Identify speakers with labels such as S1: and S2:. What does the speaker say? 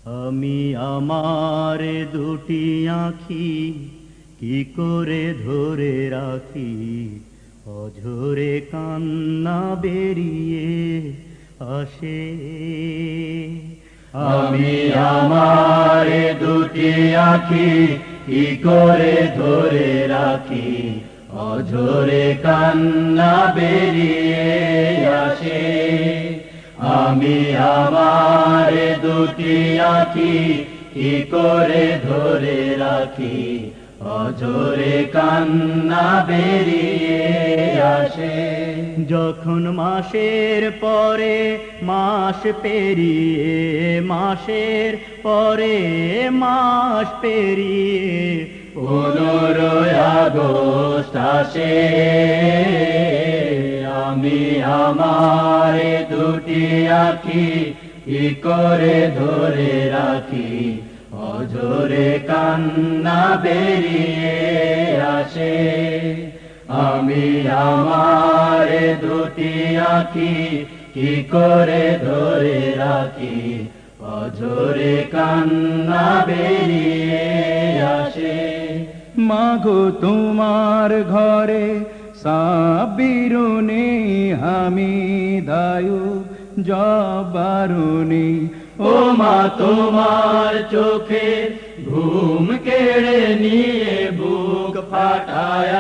S1: আমি আমার দুটি আঁখি কি করে ধরে রাখি, অঝরে কান্না বেরিয়ে আসে।
S2: আমি আমার দুটি আঁখি কি করে ধরে রাখি, অঝরে কান্না বেরিয়ে আসে। আমি আমার দুটি আঁখি কি করে ধরে রাখি, অঝরে কান্না বেরিয়ে আসে।
S1: যখন মাসের পরে মাস পেরিয়ে, মাসের পরে মাস পেরিয়ে
S2: 15 আগস্ট আসে, আমি আমার দুটি আঁখি কি করে ধরে রাখি, অঝরে কান্না বেরিয়ে আসে। আমি আমার দুটি আঁখি কি করে ধরে রাখি, অঝরে কান্না বেরিয়ে আসে।
S3: মাগো তোমার ঘরে সাবিরুনি হামিদায়ু জবারুনি,
S2: ও মা তোমার চোখে ঘুম কেড়ে নিয়ে বুক ফাটায়